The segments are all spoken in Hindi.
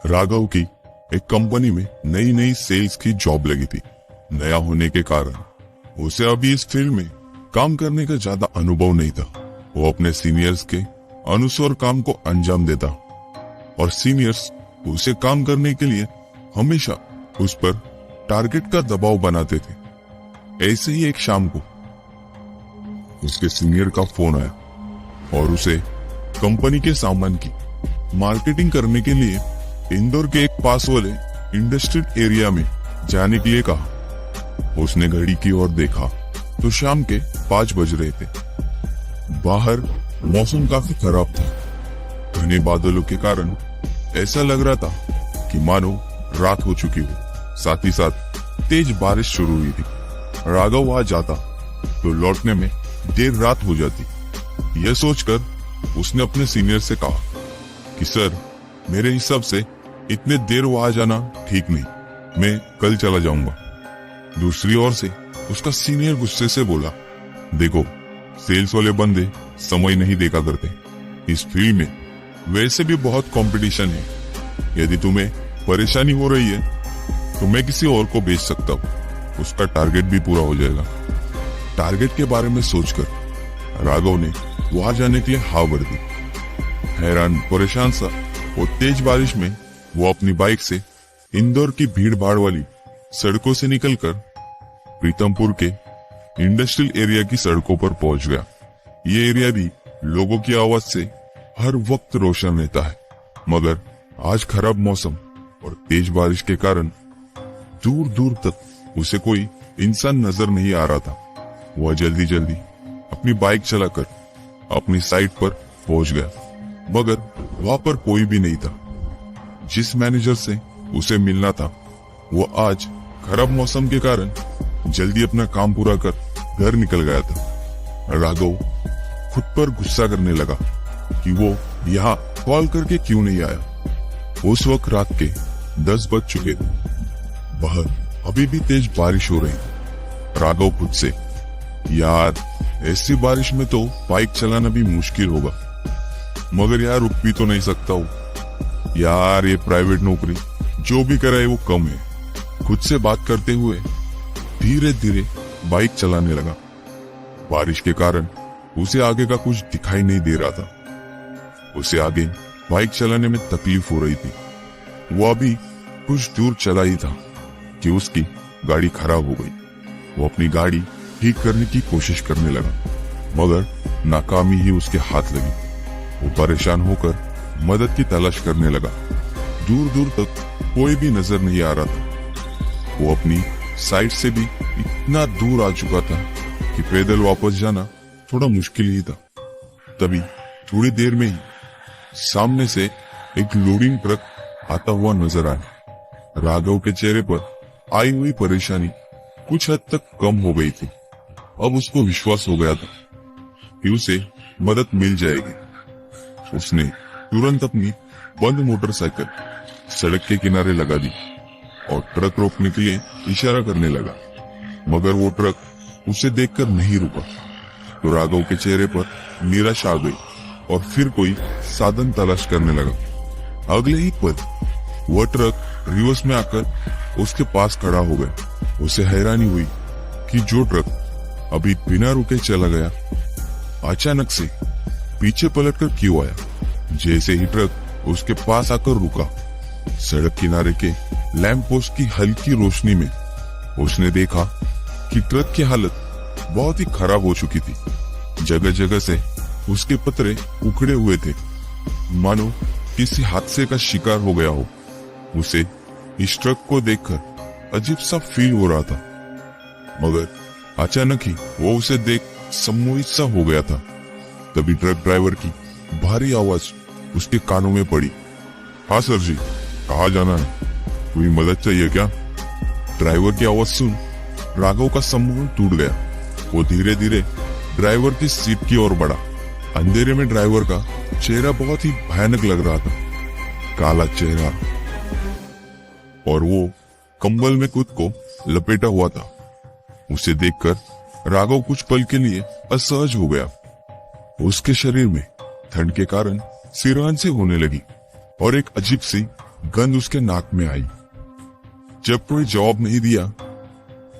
राघव की एक कंपनी में नई नई सेल्स की जॉब लगी थी। नया होने के कारण उसे अभी इस फील्ड में काम करने का ज्यादा अनुभव नहीं था। वो अपने सीनियर्स के अनुसार काम को अंजाम देता और सीनियर्स उसे काम करने के लिए हमेशा उस पर टारगेट का दबाव बनाते थे। ऐसे ही एक शाम को उसके सीनियर का फोन आया और उसे कंपनी के सामान की मार्केटिंग करने के लिए इंदौर के एक पास वाले इंडस्ट्रियल एरिया में जाने के लिए कहा। उसने घड़ी की ओर देखा तो शाम के 5 बज रहे थे। बाहर मौसम काफी खराब था। घने बादलों के कारण ऐसा लग रहा था कि मानो रात हो चुकी हो। साथ ही साथ तेज बारिश शुरू हुई थी। राघव वहां जाता तो लौटने में देर रात हो जाती। यह सोचकर उसने अपने सीनियर से कहा कि सर, मेरे हिसाब से इतने देर वहां जाना ठीक नहीं, मैं कल चला जाऊंगा। दूसरी ओर से उसका सीनियर गुस्से से बोला, देखो, सेल्स वाले बंदे समय नहीं देखा करते। इस फील्ड में वैसे भी बहुत कंपटीशन है। यदि तुम्हें परेशानी हो रही है तो मैं किसी और को भेज सकता हूँ, उसका टारगेट भी पूरा हो जाएगा। टारगेट के बारे में सोचकर राघव ने वहां जाने के लिए हाँ भर दी। हैरान परेशान सा और तेज बारिश में वो अपनी बाइक से इंदौर की भीड़ भाड़ वाली सड़कों से निकलकर प्रीतमपुर के इंडस्ट्रियल एरिया की सड़कों पर पहुंच गया। ये एरिया भी लोगों की आवाज से हर वक्त रोशन रहता है, मगर आज खराब मौसम और तेज बारिश के कारण दूर दूर तक उसे कोई इंसान नजर नहीं आ रहा था। वह जल्दी जल्दी अपनी बाइक चलाकर अपनी साइट पर पहुंच गया, मगर वहां पर कोई भी नहीं था। जिस मैनेजर से उसे मिलना था वो आज खराब मौसम के कारण जल्दी अपना काम पूरा कर घर निकल गया था। राघव खुद पर गुस्सा करने लगा कि वो यहाँ कॉल करके क्यों नहीं आया। उस वक्त रात के 10 बज चुके थे। बाहर अभी भी तेज बारिश हो रही थी। राघव खुद से, यार, ऐसी बारिश में तो बाइक चलाना भी मुश्किल होगा, मगर यार रुक भी तो नहीं सकता हूँ। यार, ये प्राइवेट नौकरी जो भी कराए वो कम है। खुद से बात करते हुए धीरे धीरे बाइक चलाने लगा। बारिश के कारण उसे आगे का कुछ दिखाई नहीं दे रहा था। उसे आगे बाइक चलाने में तकलीफ हो रही थी। वो अभी कुछ दूर चला ही था कि उसकी गाड़ी खराब हो गई। वो अपनी गाड़ी ठीक करने की कोशिश करने लगा, मगर नाकामी ही उसके हाथ लगी। वो परेशान होकर मदद की तलाश करने लगा। दूर दूर तक कोई भी नजर नहीं आ रहा था। वो अपनी साइड से भी इतना दूर आ चुका था कि पैदल वापस जाना थोड़ा मुश्किल ही था। तभी थोड़ी देर में ही सामने से एक लोडिंग ट्रक आता हुआ नजर आया। राघव के चेहरे पर आई हुई परेशानी कुछ हद तक कम हो गई थी। अब उसको विश्वास हो गया था कि उसे मदद मिल जाएगी। उसने तुरंत अपनी बंद मोटरसाइकिल सड़क के किनारे लगा दी और ट्रक रोकने के लिए इशारा करने लगा, मगर वो ट्रक उसे देखकर नहीं रुका। तो राघव के चेहरे पर निराशा आ गई और फिर कोई साधन तलाश करने लगा। अगले ही पल वह ट्रक रिवर्स में आकर उसके पास खड़ा हो गया। उसे हैरानी हुई कि जो ट्रक अभी बिना रुके चला गया, अचानक से पीछे पलटकर क्यों आया। जैसे ही ट्रक उसके पास आकर रुका, सड़क किनारे के लैंप पोस्ट की हल्की रोशनी में उसने देखा कि ट्रक की हालत बहुत ही खराब हो चुकी थी। जगह जगह से उसके पतरे उखड़े हुए थे, मानो किसी हादसे का शिकार हो गया हो। उसे इस ट्रक को देखकर अजीब सा फील हो रहा था, मगर अचानक ही वो उसे देख सम्मोहित सा हो गया था। तभी ट्रक ड्राइवर की भारी आवाज उसके कानों में पड़ी। हाँ सर जी, कहाँ जाना है? कोई मदद चाहिए क्या? ड्राइवर की आवाज सुन राघव का सम्मोहन टूट गया। वो धीरे धीरे ड्राइवर की सीट की ओर बढ़ा। अंधेरे में ड्राइवर का चेहरा बहुत ही भयानक लग रहा था। काला चेहरा और वो कंबल में खुद को लपेटा हुआ था। उसे देखकर राघव कुछ पल के लिए असहज हो गया। उसके शरीर में ठंड के कारण सिरहान से होने लगी और एक अजीब सी गंध उसके नाक में आई। जब कोई जवाब नहीं दिया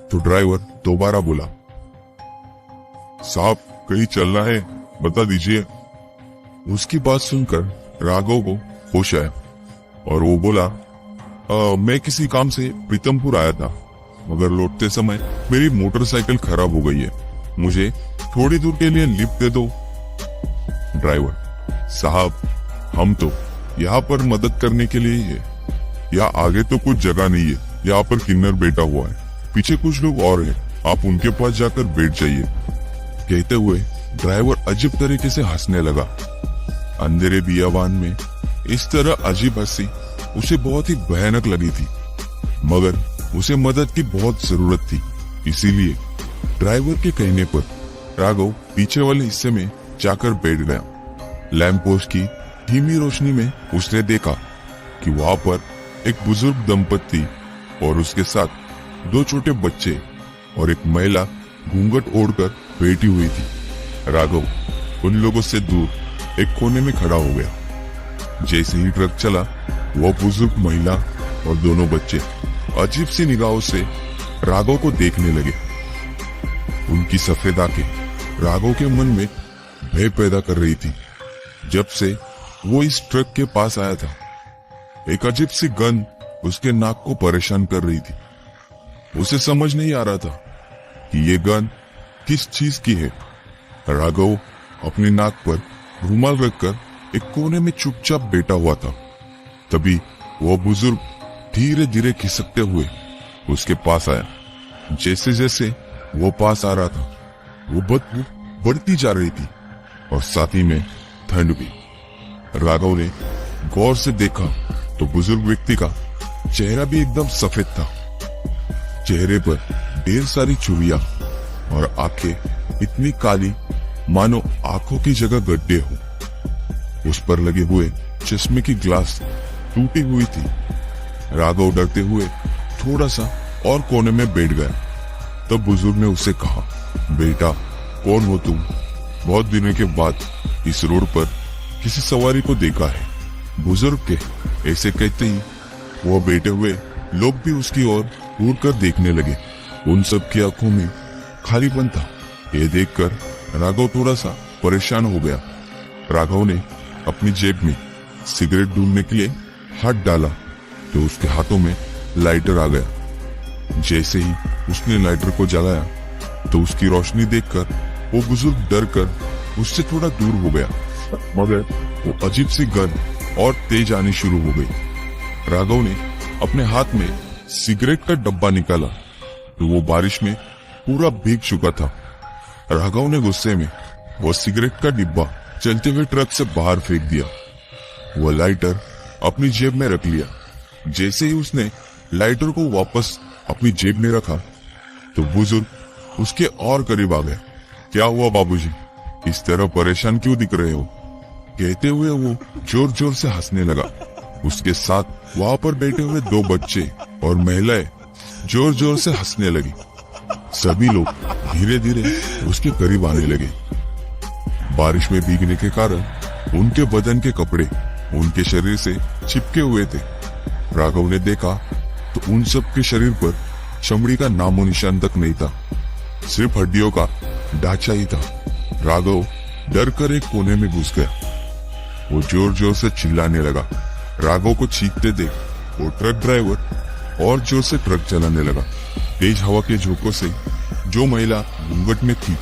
तो ड्राइवर दोबारा बोला, साहब कहीं चलना है, बता दीजिए। उसकी बात सुनकर राघव को होश आया और वो बोला, मैं किसी काम से प्रीतमपुर आया था, मगर लौटते समय मेरी मोटरसाइकिल खराब हो गई है, मुझे थोड़ी दूर के लिए लिफ्ट दे दो। ड्राइवर, साहब हम तो यहाँ पर मदद करने के लिए ही है, यहाँ आगे तो कुछ जगह नहीं है, यहाँ पर किन्नर बैठा हुआ है, पीछे कुछ लोग और हैं, आप उनके पास जाकर बैठ जाइए। कहते हुए ड्राइवर अजीब तरीके से हंसने लगा। अंधेरे बियाबान में इस तरह अजीब हंसी उसे बहुत ही भयानक लगी थी, मगर उसे मदद की बहुत जरूरत थी। इसीलिए ड्राइवर के कहने पर राघव पीछे वाले हिस्से में जाकर बैठ गया। लैंप पोस्ट की धीमी रोशनी में उसने देखा कि वहां पर एक बुजुर्ग दंपत्ति और उसके साथ 2 छोटे बच्चे और एक महिला घूंघट ओढ़कर बैठी हुई थी। राघव उन लोगों से दूर एक कोने में खड़ा हो गया। जैसे ही ट्रक चला, वह बुजुर्ग महिला और दोनों बच्चे अजीब सी निगाहों से राघव को देखने लगे। उनकी सफेद आंखें राघव के मन में भय पैदा कर रही थी। जब से वो इस ट्रक के पास आया था, एक अजीब सी गंध उसके नाक को परेशान कर रही थी। उसे समझ नहीं आ रहा था कि ये गंध किस चीज की है। राघव अपनी नाक पर रुमाल रखकर एक कोने में चुपचाप बैठा हुआ था। तभी वो बुजुर्ग धीरे धीरे खिसकते हुए उसके पास आया। जैसे जैसे वो पास आ रहा था, वो बदबू बढ़ती जा रही थी और साथ ही में ठंड भी। राघव ने गौर से देखा तो बुजुर्ग व्यक्ति का चेहरा भी एकदम सफेद था। चेहरे पर ढेर सारी चुड़ियां और आंखें इतनी काली मानो आंखों की जगह गड्ढे हो। उस पर लगे हुए चश्मे की ग्लास टूटी हुई थी। राघव डरते हुए थोड़ा सा और कोने में बैठ गया। तब बुजुर्ग ने उसे कहा, बेटा कौन हो तुम? बहुत दिनों के बाद इस रोड पर किसी सवारी को देखा है। बुजुर्ग के ऐसे कहते ही वो बैठे हुए लोग भी उसकी ओर घूर कर देखने लगे। उन सब की आंखों में खालीपन था। ये देखकर राघव थोड़ा सा परेशान हो गया। राघव ने अपनी जेब में सिगरेट ढूंढने के लिए हाथ डाला तो उसके हाथों में लाइटर आ गया। जैसे ही उसने लाइटर को जलाया तो उसकी रोशनी देखकर वो बुजुर्ग डर कर उससे थोड़ा दूर हो गया, मगर वो अजीब सी गंध और तेज आनी शुरू हो गई। राघव ने अपने हाथ में सिगरेट का डब्बा निकाला तो वो बारिश में पूरा भीग चुका था। राघव ने गुस्से में वो सिगरेट का डिब्बा चलते हुए ट्रक से बाहर फेंक दिया। वो लाइटर अपनी जेब में रख लिया। जैसे ही उसने लाइटर को वापस अपनी जेब में रखा तो बुजुर्ग उसके और करीब आ गया। क्या हुआ बाबूजी, इस तरह परेशान क्यों दिख रहे हो? कहते हुए वो जोर जोर से हंसने लगा। उसके साथ वहां पर बैठे हुए 2 बच्चे और महिलाएं जोर जोर से हंसने लगी। सभी लोग धीरे धीरे उसके करीब आने लगे। बारिश में भीगने के कारण उनके बदन के कपड़े उनके शरीर से चिपके हुए थे। राघव ने देखा तो उन सब के शरीर पर चमड़ी का नामो निशान तक नहीं था, सिर्फ हड्डियों का ढांचा ही था। राघव डर कर एक कोने में घुस गया। वो जोर जोर से चिल्लाने लगा। राघव को चीखते देख वो ट्रक ड्राइवर और जोर से ट्रक चलाने लगा। तेज हवा के झोंकों से जो महिला घूंघट में थी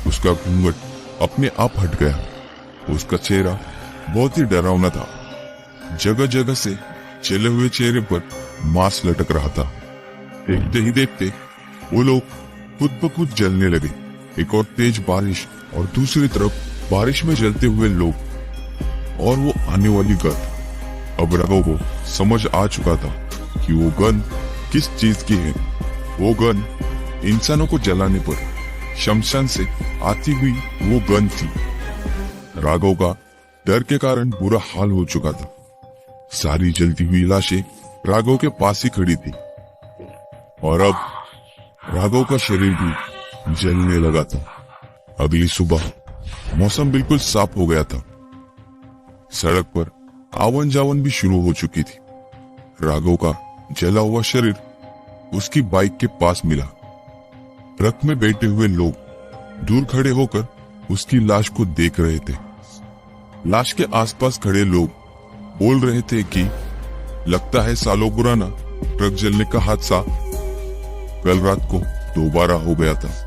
उसका घूंघट अपने आप हट गया। उसका चेहरा बहुत ही डरावना था। जगह जगह से चले हुए चेहरे पर मांस लटक रहा था। देखते ही देखते वो लोग खुद ब खुद जलने लगे। एक और तेज बारिश और दूसरी तरफ बारिश में जलते हुए लोग और वो आने वाली गंध। अब राघव को समझ आ चुका था कि वो गंध किस चीज की है। वो गंध इंसानों को जलाने पर शमशान से आती हुई वो गंध थी। राघव का डर के कारण बुरा हाल हो चुका था। सारी जलती हुई लाशें राघव के पास ही खड़ी थी और अब राघव का शरीर भी जलने लगा था। अगली सुबह मौसम बिल्कुल साफ हो गया था। सड़क पर आवन जावन भी शुरू हो चुकी थी। राघव का जला हुआ शरीर उसकी बाइक के पास मिला। ट्रक में बैठे हुए लोग दूर खड़े होकर उसकी लाश को देख रहे थे। लाश के आसपास खड़े लोग बोल रहे थे कि लगता है सालों पुराना ट्रक जलने का हादसा कल रात को दोबारा हो गया था।